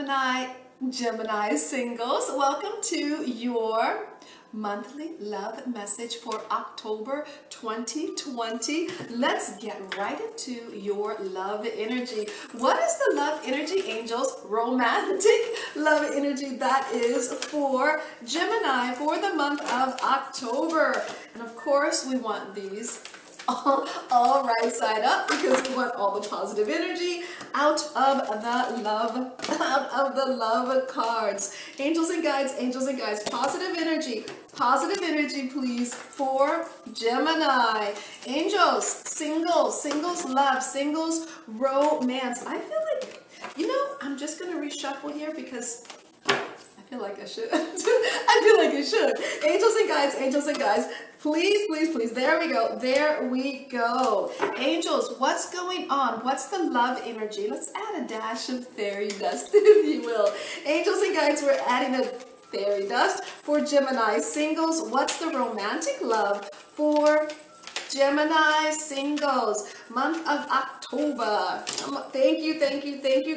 Gemini singles, welcome to your monthly love message for October 2020. Let's get right into your love energy. What is the love energy, angels? Romantic love energy that is for Gemini for the month of October. And of course, we want these all right side up because we want all the positive energy out of the love cards. Angels and guides, positive energy please for Gemini. Angels, singles love, singles romance. I feel like, I'm just gonna reshuffle here because I feel like I should. Angels and guides, please. There we go. Angels, what's going on? What's the love energy? Let's add a dash of fairy dust, if you will. Angels and guides, we're adding a fairy dust for Gemini singles. What's the romantic love for Gemini singles, month of October? Thank you,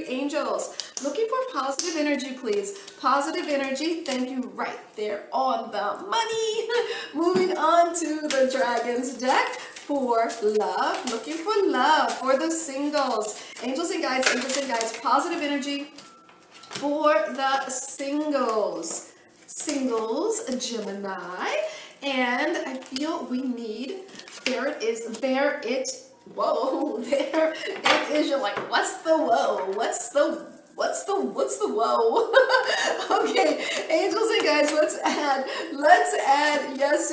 angels. Looking for positive energy, please. Positive energy, thank you, right there on the money. Moving on to the Dragons deck for love. Looking for love for the singles. Angels and guides, positive energy for the singles. Gemini. And I feel we need, there it is. Whoa, there it is. You're like, what's the whoa? What's the whoa? Okay, angels and guides, let's add, yes,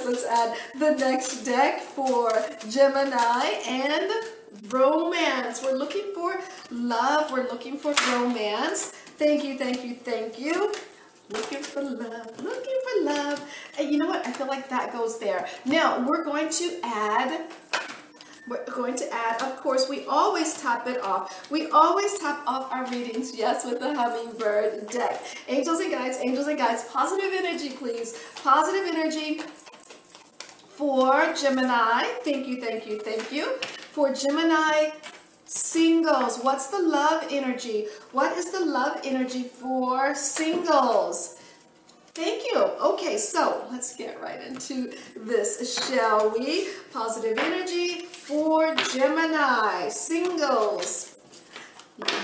let's add the next deck for Gemini and romance. We're looking for love, we're looking for romance. Thank you. Looking for love. And you know what? I feel like that goes there. Now, we're going to add, of course, we always top it off. We always top off our readings, yes, with the hummingbird deck. Angels and guides, positive energy, please. Positive energy for Gemini. Thank you. For Gemini singles, what's the love energy? What is the love energy for singles? Thank you. Okay, so let's get right into this, shall we? Positive energy for Gemini singles.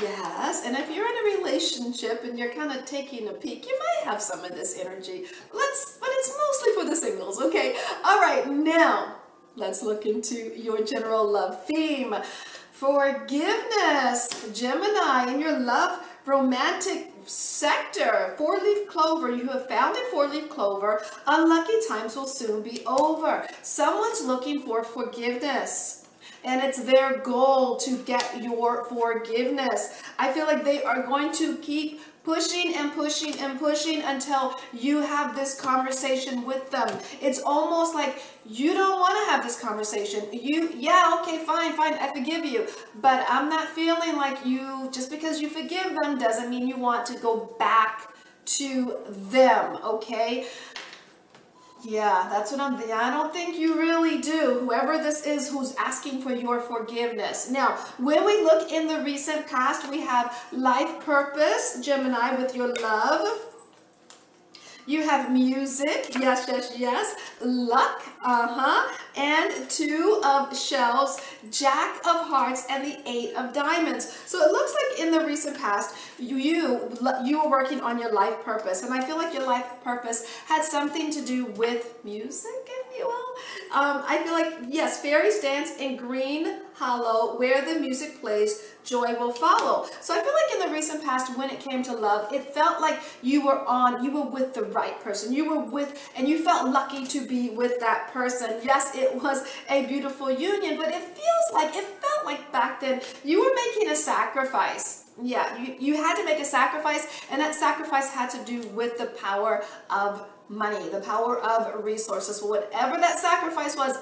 Yes, and if you're in a relationship and you're kind of taking a peek, you might have some of this energy. But it's mostly for the singles, okay? All right, now let's look into your general love theme. Forgiveness, Gemini, in your love romantic sector. 4-leaf clover, you have found a 4-leaf clover. Unlucky times will soon be over. Someone's looking for forgiveness, and it's their goal to get your forgiveness. I feel like they are going to keep pushing until you have this conversation with them. It's almost like you don't want to have this conversation. Okay, fine, I forgive you. But I'm not feeling like you, just because you forgive them doesn't mean you want to go back to them, okay? Yeah, that's what I don't think you really do, whoever this is who's asking for your forgiveness. Now, when we look in the recent past, we have life purpose, Gemini, with your love. You have music, yes, luck, and 2 of shells, Jack of hearts, and the 8 of diamonds. So it looks like in the recent past, you were working on your life purpose, and I feel like your life purpose had something to do with music, if you will. I feel like, yes, fairies dance in Green Hollow, where the music plays, joy will follow. So I feel like in the recent past, when it came to love, it felt like you were with the right person. And you felt lucky to be with that person. Yes, it was a beautiful union, but it felt like back then you were making a sacrifice. Yeah, you had to make a sacrifice, and that sacrifice had to do with the power of money, the power of resources. Whatever that sacrifice was,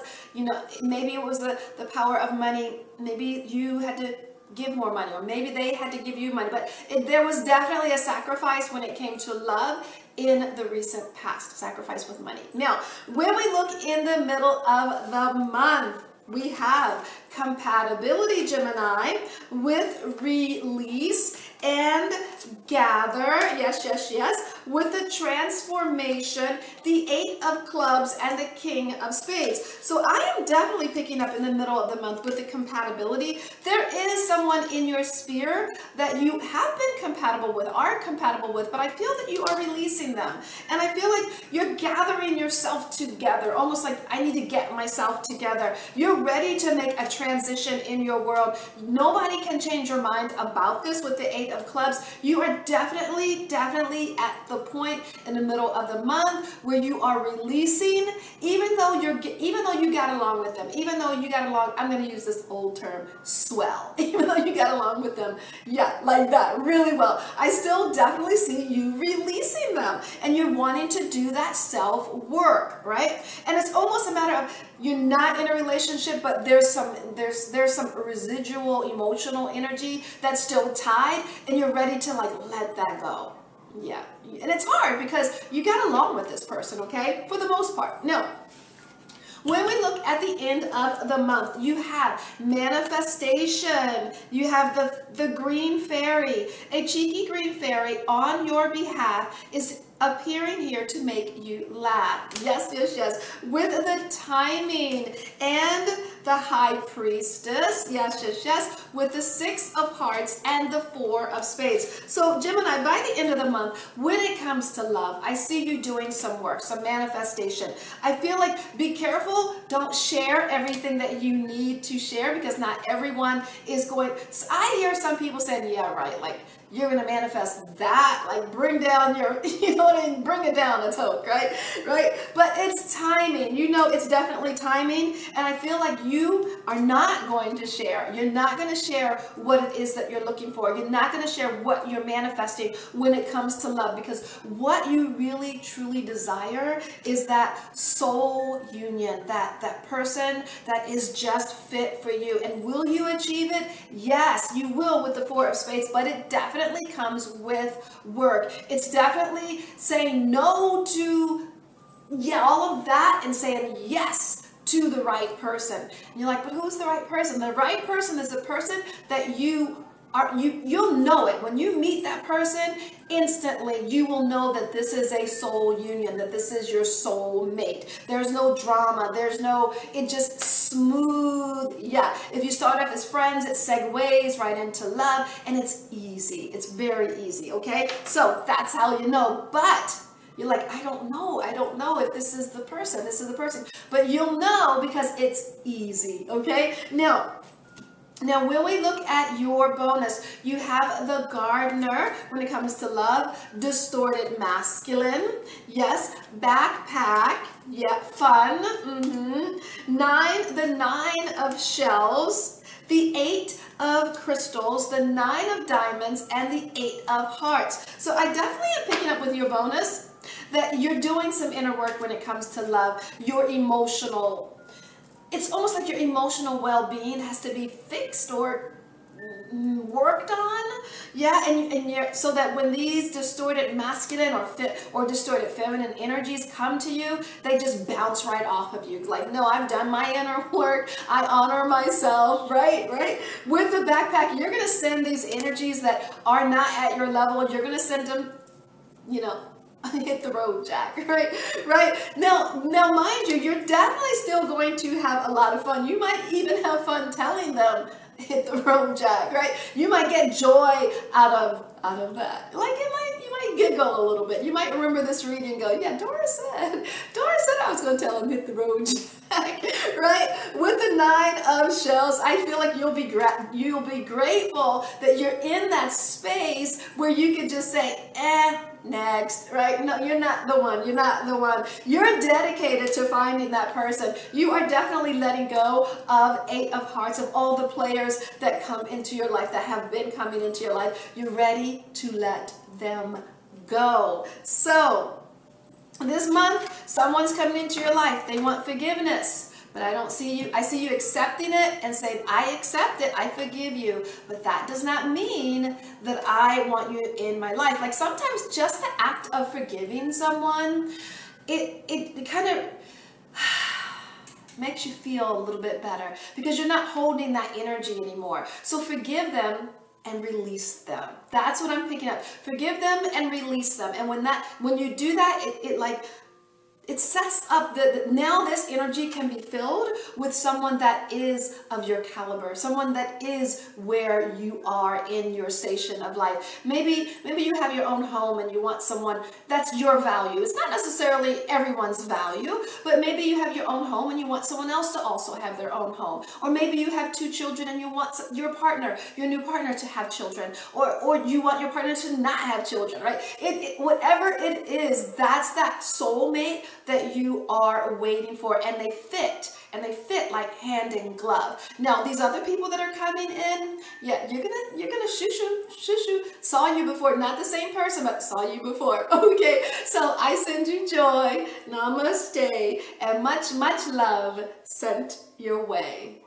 maybe it was the power of money. Maybe you had to give more money, or maybe they had to give you money, but there was definitely a sacrifice when it came to love in the recent past, sacrifice with money. Now, when we look in the middle of the month, we have compatibility, Gemini, with release and gather, yes, yes, yes, with the transformation, the 8 of clubs, and the King of Spades. So I am definitely picking up in the middle of the month with the compatibility. There is someone in your sphere that you have been compatible with, are compatible with, but I feel that you are releasing them. And I feel like you're gathering yourself together, almost like I need to get myself together. You're ready to make a transition in your world. Nobody can change your mind about this with the 8 of clubs. You are definitely at the point in the middle of the month where you are releasing, even though you got along with them, even though you got along, I'm going to use this old term, swell, even though you got along with them, yeah, like that, really well. I still definitely see you releasing them, and you're wanting to do that self-work, right? And it's almost a matter of you're not in a relationship, but there's some residual emotional energy that's still tied, and you're ready to like let that go. Yeah, and it's hard because you got along with this person, okay, for the most part. Now, when we look at the end of the month, you have manifestation. You have the green fairy. A cheeky green fairy on your behalf is appearing here to make you laugh. Yes, yes, yes. With the timing and the high priestess. Yes, yes, yes. With the 6 of hearts and the 4 of spades. So Gemini, by the end of the month, when it comes to love, I see you doing some work, some manifestation. I feel like be careful. Don't share everything that you need to share because not everyone is going. So I hear some people saying, yeah, right, like, you're going to manifest that, like bring down your, you know what I mean, bring it down a toke, right? But it's timing, you know, it's definitely timing. And I feel like you are not going to share. You're not going to share what it is that you're looking for. You're not going to share what you're manifesting when it comes to love, because what you really truly desire is that soul union, that person that is just fit for you. And will you achieve it? Yes, you will with the 4 of spades, but it definitely comes with work. It's definitely saying no to all of that and saying yes to the right person. And you're like, but who's the right person? The right person is the person that you'll know it. When you meet that person, instantly you will know that this is a soul union, that this is your soul mate. There's no drama. It just smooth. Yeah. If you start off as friends, it segues right into love, and it's easy. It's very easy. Okay. So that's how you know. But you're like, I don't know if this is the person, but you'll know because it's easy. Okay. Now, when we look at your bonus, you have the gardener when it comes to love, distorted masculine, yes, backpack, yeah, fun, the 9 of shells, the 8 of crystals, the 9 of diamonds, and the 8 of hearts. So I definitely am picking up with your bonus that you're doing some inner work when it comes to love, your emotional. It's almost like your emotional well-being has to be fixed or worked on, yeah, and you're, so that when these distorted masculine or distorted feminine energies come to you, they just bounce right off of you. Like, no, I've done my inner work. I honor myself, right? With the backpack, you're gonna send these energies that are not at your level. You're gonna send them, you know, hit the road, Jack, right? Now, mind you, you're definitely still going to have a lot of fun. You might even have fun telling them, hit the road, Jack, right? You might get joy out of that. Like, you might giggle a little bit. You might remember this reading and go, yeah, Dora said I was going to tell him, hit the road, Jack, right? With the 9 of shells, I feel like you'll be grateful that you're in that space where you can just say, next, right? No, you're not the one. You're dedicated to finding that person. You are definitely letting go of 8 of hearts, of all the players that come into your life, that have been coming into your life. You're ready to let them go. So this month, someone's coming into your life. They want forgiveness. But I don't see you. I see you accepting it and saying, I accept it, I forgive you. But that does not mean that I want you in my life. Like, sometimes just the act of forgiving someone, it kind of, makes you feel a little bit better because you're not holding that energy anymore. So forgive them and release them. That's what I'm picking up. Forgive them and release them. And when you do that, it sets up now this energy can be filled with someone that is of your caliber, someone that is where you are in your station of life. Maybe you have your own home and you want someone that's your value. It's not necessarily everyone's value, but maybe you have your own home and you want someone else to also have their own home. Or maybe you have 2 children and you want your partner, your new partner, to have children, or you want your partner to not have children, right? Whatever it is, that's that soulmate that you are waiting for, and they fit like hand in glove. Now these other people that are coming in, yeah, you're gonna shoo. Saw you before, not the same person, but saw you before. Okay, so I send you joy, namaste, and much love sent your way.